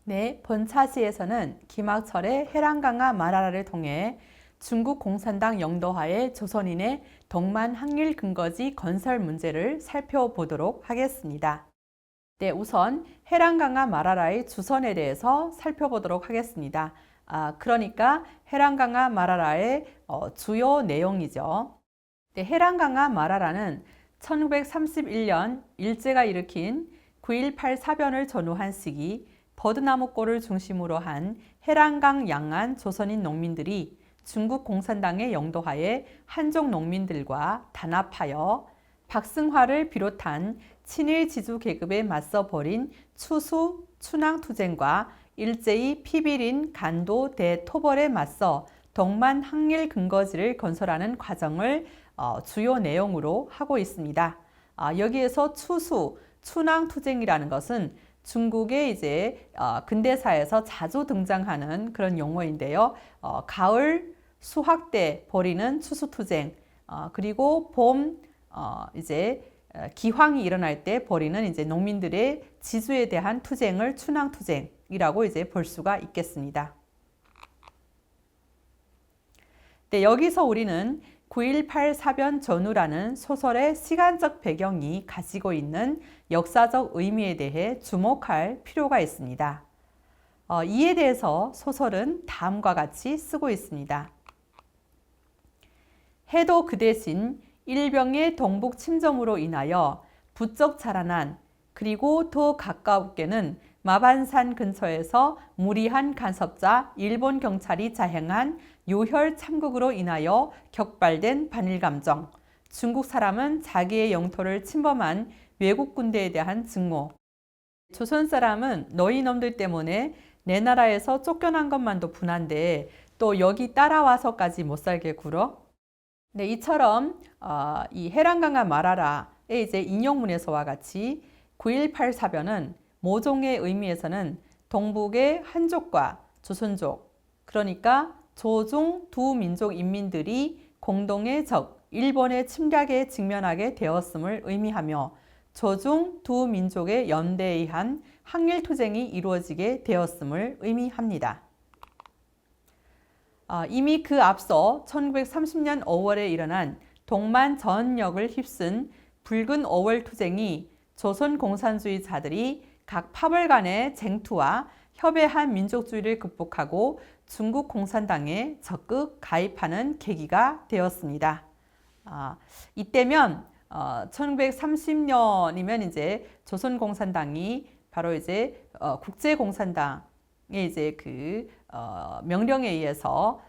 네, 본차시에서는 김학철의 해랑강화 마라라를 통해 중국 공산당 영도하에 조선인의 동만 항일 근거지 건설 문제를 살펴보도록 하겠습니다. 네, 우선 해랑강화 마라라의 주선에 대해서 살펴보도록 하겠습니다. 그러니까 해랑강화 마라라의 주요 내용이죠. 네, 해랑강화 마라라는 1931년 일제가 일으킨 9.18 사변을 전후한 시기 버드나무골을 중심으로 한 해랑강 양안 조선인 농민들이 중국 공산당의 영도하에 한족 농민들과 단합하여 박승화를 비롯한 친일 지주 계급에 맞서 벌인 추수 춘왕투쟁과 일제히 피비린 간도 대토벌에 맞서 동만 항일 근거지를 건설하는 과정을 주요 내용으로 하고 있습니다. 여기에서 추수 춘왕투쟁이라는 것은 중국의 이제 근대사에서 자주 등장하는 그런 용어인데요. 가을 수확 때 벌이는 추수투쟁, 그리고 봄 이제 기황이 일어날 때 벌이는 이제 농민들의 지주에 대한 투쟁을 춘왕투쟁이라고 이제 볼 수가 있겠습니다. 네, 여기서 우리는 9.18 사변 전후라는 소설의 시간적 배경이 가지고 있는 역사적 의미에 대해 주목할 필요가 있습니다. 이에 대해서 소설은 다음과 같이 쓰고 있습니다. 해도 그 대신 일병의 동북 침정으로 인하여 부쩍 자라난, 그리고 더 가까웠게는 마반산 근처에서 무리한 간섭자 일본 경찰이 자행한 요혈 참극으로 인하여 격발된 반일감정, 중국 사람은 자기의 영토를 침범한 외국 군대에 대한 증오, 조선 사람은 너희 놈들 때문에 내 나라에서 쫓겨난 것만도 분한데 또 여기 따라와서까지 못 살게 굴어? 네, 이처럼 이 해랑강화 마라라의 이제 인용문에서와 같이 9.18 사변은 모종의 의미에서는 동북의 한족과 조선족, 그러니까 조중 두 민족 인민들이 공동의 적 일본의 침략에 직면하게 되었음을 의미하며 조중 두 민족의 연대에 의한 항일투쟁이 이루어지게 되었음을 의미합니다. 이미 그 앞서 1930년 5월에 일어난 동만 전역을 휩쓴 붉은 5월 투쟁이 조선 공산주의자들이 각 파벌 간의 쟁투와 협의한 민족주의를 극복하고 중국 공산당에 적극 가입하는 계기가 되었습니다. 이때면 1930년이면 이제 조선 공산당이 바로 이제 국제 공산당의 이제 그 명령에 의해서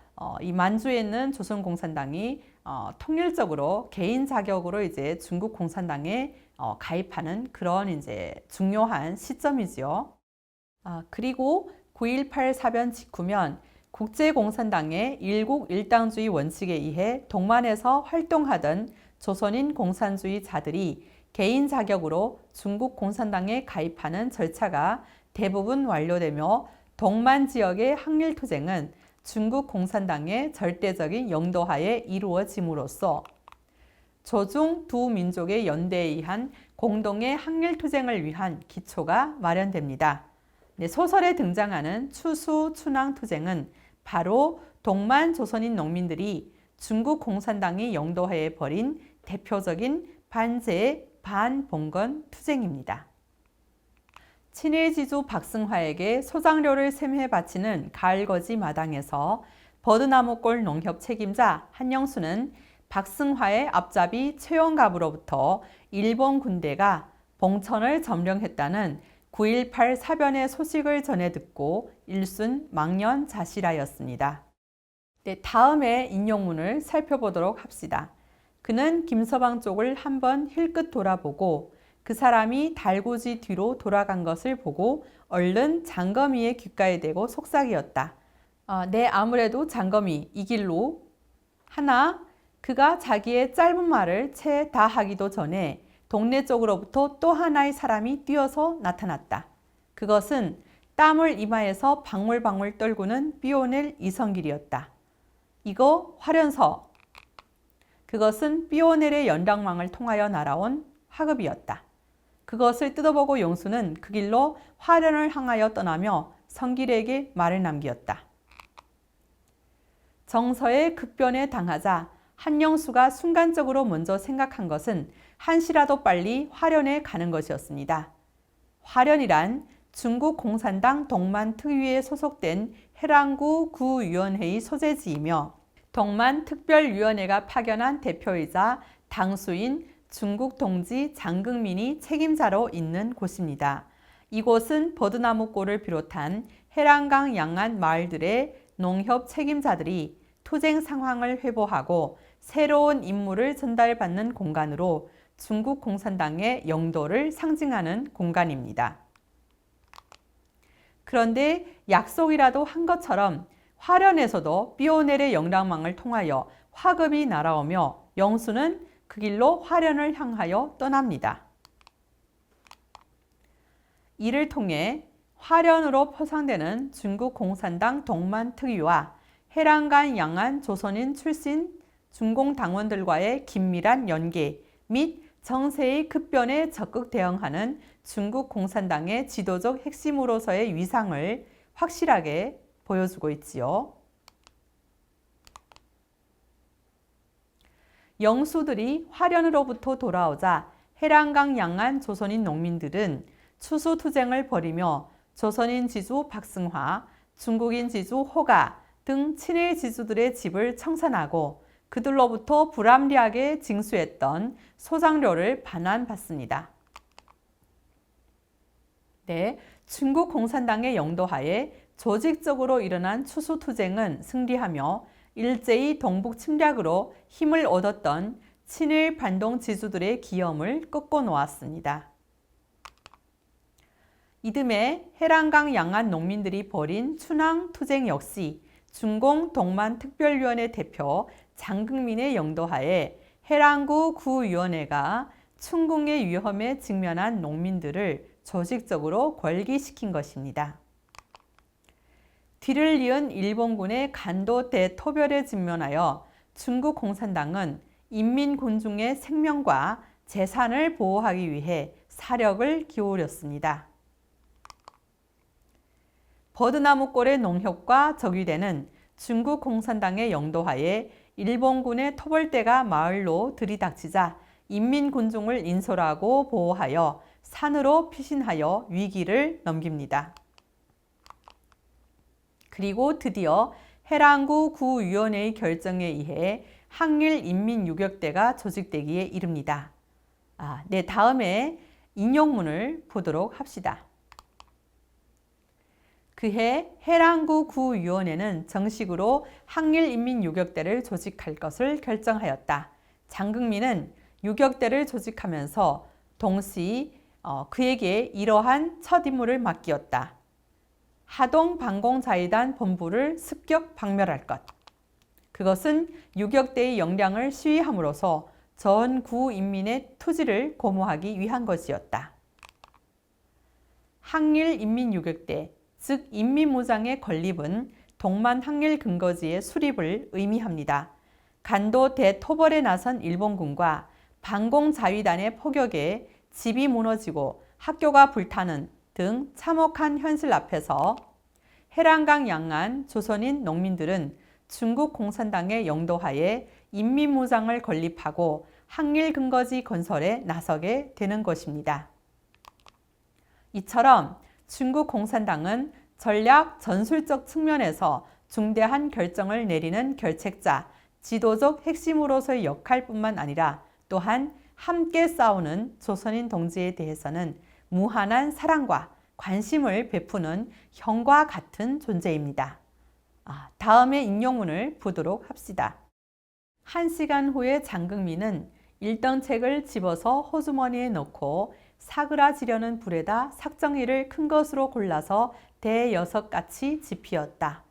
이 만주에 있는 조선 공산당이 통일적으로 개인 자격으로 이제 중국 공산당에 가입하는 그런 이제 중요한 시점이지요. 그리고 9.18 사변 직후면 국제공산당의 일국 일당주의 원칙에 의해 동만에서 활동하던 조선인 공산주의자들이 개인 자격으로 중국 공산당에 가입하는 절차가 대부분 완료되며 동만 지역의 항일투쟁은 중국 공산당의 절대적인 영도하에 이루어짐으로써 조중 두 민족의 연대에 의한 공동의 항일투쟁을 위한 기초가 마련됩니다. 소설에 등장하는 추수 춘왕투쟁은 바로 동만 조선인 농민들이 중국 공산당의 영도하에 벌인 대표적인 반제 반봉건 투쟁입니다. 친일지주 박승화에게 소장료를 셈해 바치는 가을거지 마당에서 버드나무골 농협 책임자 한영수는 박승화의 앞잡이 최영갑으로부터 일본 군대가 봉천을 점령했다는 9.18 사변의 소식을 전해 듣고 일순 망연자실하였습니다. 네, 다음의 인용문을 살펴보도록 합시다. 그는 김서방 쪽을 한번 힐끗 돌아보고 그 사람이 달구지 뒤로 돌아간 것을 보고 얼른 장거미의 귓가에 대고 속삭이었다. 네, 아무래도 장거미 이 길로 하나 그가 자기의 짧은 말을 채 다 하기도 전에 동네 쪽으로부터 또 하나의 사람이 뛰어서 나타났다. 그것은 땀을 이마에서 방울방울 떨구는 삐오넬 이성길이었다. 이거 화련서. 그것은 삐오넬의 연락망을 통하여 날아온 화급이었다. 그것을 뜯어보고 용수는 그 길로 화련을 향하여 떠나며 성길에게 말을 남기었다. 정서의 급변에 당하자 한영수가 순간적으로 먼저 생각한 것은 한시라도 빨리 화련에 가는 것이었습니다. 화련이란 중국 공산당 동만특위에 소속된 해랑구 구위원회의 소재지이며 동만특별위원회가 파견한 대표이자 당수인 중국 동지 장극민이 책임자로 있는 곳입니다. 이곳은 버드나무골을 비롯한 해랑강 양안 마을들의 농협 책임자들이 투쟁 상황을 회보하고 새로운 임무를 전달받는 공간으로 중국 공산당의 영도를 상징하는 공간입니다. 그런데 약속이라도 한 것처럼 화련에서도 비오넬의 영락망을 통하여 화급이 날아오며 영수는 그 길로 화련을 향하여 떠납니다. 이를 통해 화련으로 포상되는 중국 공산당 동만특위와 해랑간 양안 조선인 출신 중공당원들과의 긴밀한 연계 및 정세의 급변에 적극 대응하는 중국 공산당의 지도적 핵심으로서의 위상을 확실하게 보여주고 있지요. 영수들이 화련으로부터 돌아오자 해랑강 양안 조선인 농민들은 추수투쟁을 벌이며 조선인 지주 박승화, 중국인 지주 호가 등 친일 지주들의 집을 청산하고 그들로부터 불합리하게 징수했던 소장료를 반환받습니다. 네, 중국 공산당의 영도하에 조직적으로 일어난 추수투쟁은 승리하며 일제히 동북 침략으로 힘을 얻었던 친일 반동 지주들의 기염을 꺾어 놓았습니다. 이듬해 해랑강 양안 농민들이 벌인 춘항 투쟁 역시 중공 동만특별위원회 대표 장극민의 영도하에 해랑구 구위원회가 춘궁의 위험에 직면한 농민들을 조직적으로 궐기시킨 것입니다. 뒤를 이은 일본군의 간도 대토별에 직면하여 중국 공산당은 인민군중의 생명과 재산을 보호하기 위해 사력을 기울였습니다. 버드나무골의 농협과 적이 되는 중국 공산당의 영도하에 일본군의 토벌대가 마을로 들이닥치자 인민군중을 인솔하고 보호하여 산으로 피신하여 위기를 넘깁니다. 그리고 드디어 해랑구 구위원회의 결정에 의해 항일인민유격대가 조직되기에 이릅니다. 네, 다음에 인용문을 보도록 합시다. 그해 해랑구 구위원회는 정식으로 항일인민유격대를 조직할 것을 결정하였다. 장극민은 유격대를 조직하면서 동시 그에게 이러한 첫 임무를 맡기었다. 하동방공자위단 본부를 습격 박멸할 것. 그것은 유격대의 역량을 시위함으로써 전 구인민의 투지를 고무하기 위한 것이었다. 항일인민유격대, 즉 인민무장의 건립은 동만 항일 근거지의 수립을 의미합니다. 간도 대토벌에 나선 일본군과 방공자위단의 포격에 집이 무너지고 학교가 불타는 등 참혹한 현실 앞에서 해랑강 양안 조선인 농민들은 중국 공산당의 영도하에 인민무장을 건립하고 항일 근거지 건설에 나서게 되는 것입니다. 이처럼 중국 공산당은 전략 전술적 측면에서 중대한 결정을 내리는 결책자, 지도적 핵심으로서의 역할뿐만 아니라 또한 함께 싸우는 조선인 동지에 대해서는 무한한 사랑과 관심을 베푸는 형과 같은 존재입니다. 다음의 인용문을 보도록 합시다. 1시간 후에 장극민은 읽던 책을 집어서 호주머니에 넣고 사그라지려는 불에다 삭정이를 큰 것으로 골라서 대여섯같이 지피었다.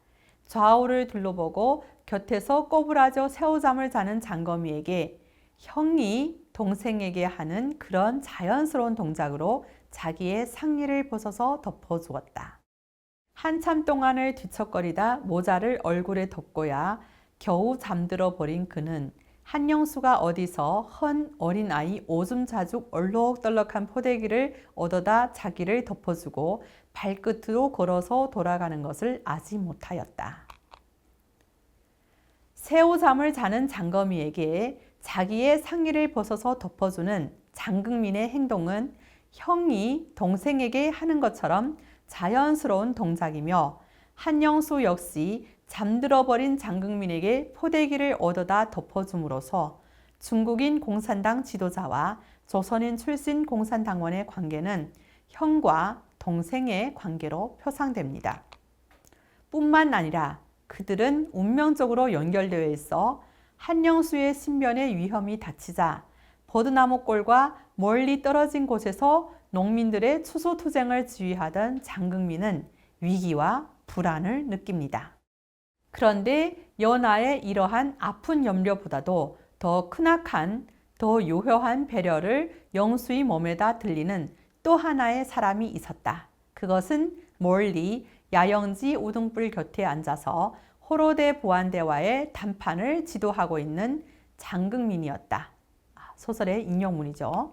좌우를 둘러보고 곁에서 꼬부라져 새우잠을 자는 장거미에게 형이 동생에게 하는 그런 자연스러운 동작으로 자기의 상의를 벗어서 덮어주었다. 한참 동안을 뒤척거리다 모자를 얼굴에 덮고야 겨우 잠들어 버린 그는 한영수가 어디서 헌 어린아이 오줌 자죽 얼룩덜럭한 포대기를 얻어다 자기를 덮어주고 발끝으로 걸어서 돌아가는 것을 아지 못하였다. 새우잠을 자는 장거미에게 자기의 상의를 벗어서 덮어주는 장극민의 행동은 형이 동생에게 하는 것처럼 자연스러운 동작이며 한영수 역시 잠들어버린 장극민에게 포대기를 얻어다 덮어줌으로써 중국인 공산당 지도자와 조선인 출신 공산당원의 관계는 형과 동생의 관계로 표상됩니다. 뿐만 아니라 그들은 운명적으로 연결되어 있어 한영수의 신변의 위험이 닥치자 버드나무골과 멀리 떨어진 곳에서 농민들의 추수투쟁을 지휘하던 장극민은 위기와 불안을 느낍니다. 그런데 연하의 이러한 아픈 염려보다도 더 크나큰, 더 요효한 배려를 영수의 몸에다 들리는 또 하나의 사람이 있었다. 그것은 멀리 야영지 우등불 곁에 앉아서 호로대 보안대와의談판을 지도하고 있는 장극민이었다. 소설의 인용문이죠.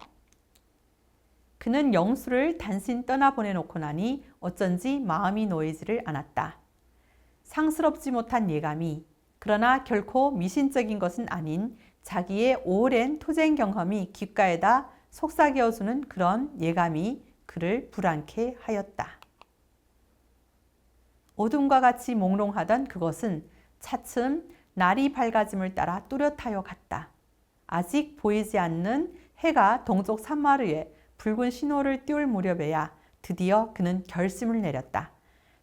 그는 영수를 단신 떠나보내놓고 나니 어쩐지 마음이 놓이지를 않았다. 상스럽지 못한 예감이, 그러나 결코 미신적인 것은 아닌 자기의 오랜 투쟁 경험이 귓가에다 속삭여주는 그런 예감이 그를 불안케 하였다. 어둠과 같이 몽롱하던 그것은 차츰 날이 밝아짐을 따라 뚜렷하여 갔다. 아직 보이지 않는 해가 동쪽 산마루에 붉은 신호를 띄울 무렵에야 드디어 그는 결심을 내렸다.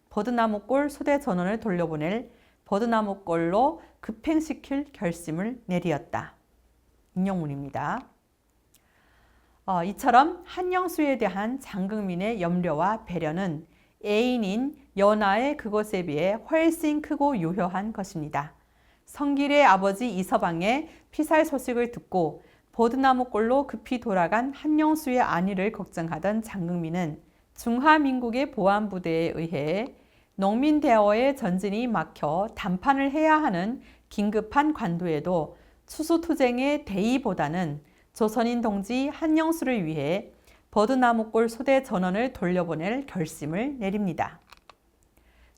버드나무골 소대 전원을 돌려보낼 버드나무골로 급행시킬 결심을 내리었다. 인용문입니다. 이처럼 한영수에 대한 장극민의 염려와 배려는 애인인 연하의 그것에 비해 훨씬 크고 유효한 것입니다. 성길의 아버지 이서방의 피살 소식을 듣고 버드나무골로 급히 돌아간 한영수의 안위를 걱정하던 장극민은 중화민국의 보안부대에 의해 농민대어의 전진이 막혀談판을 해야 하는 긴급한 관도에도 추수투쟁의 대의보다는 조선인 동지 한영수를 위해 버드나무골 소대 전원을 돌려보낼 결심을 내립니다.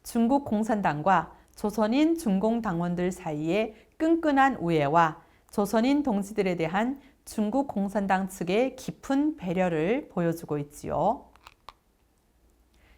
중국 공산당과 조선인 중공당원들 사이에 끈끈한 우애와 조선인 동지들에 대한 중국 공산당 측의 깊은 배려를 보여주고 있지요.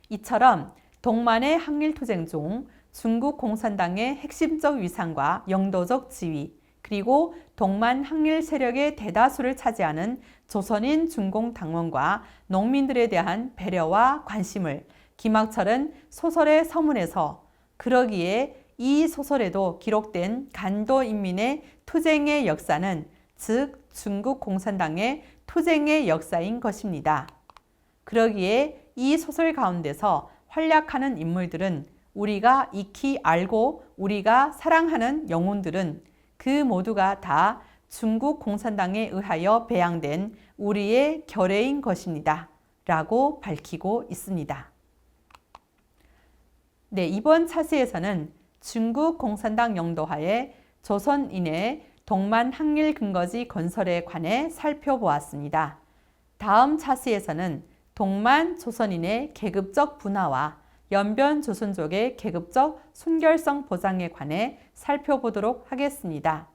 이처럼 동만의 항일투쟁 중 중국 공산당의 핵심적 위상과 영도적 지위, 그리고 동만 항일 세력의 대다수를 차지하는 조선인 중공당원과 농민들에 대한 배려와 관심을 김학철은 소설의 서문에서 그러기에 이 소설에도 기록된 간도인민의 투쟁의 역사는 즉 중국 공산당의 투쟁의 역사인 것입니다. 그러기에 이 소설 가운데서 활약하는 인물들은 우리가 익히 알고 우리가 사랑하는 영웅들은 그 모두가 다 중국 공산당에 의하여 배양된 우리의 결의인 것입니다. 라고 밝히고 있습니다. 네, 이번 차시에서는 중국 공산당 영도하에 조선인의 동만 항일 근거지 건설에 관해 살펴보았습니다. 다음 차시에서는 동만 조선인의 계급적 분화와 연변 조선족의 계급적 순결성 보장에 관해 살펴보도록 하겠습니다.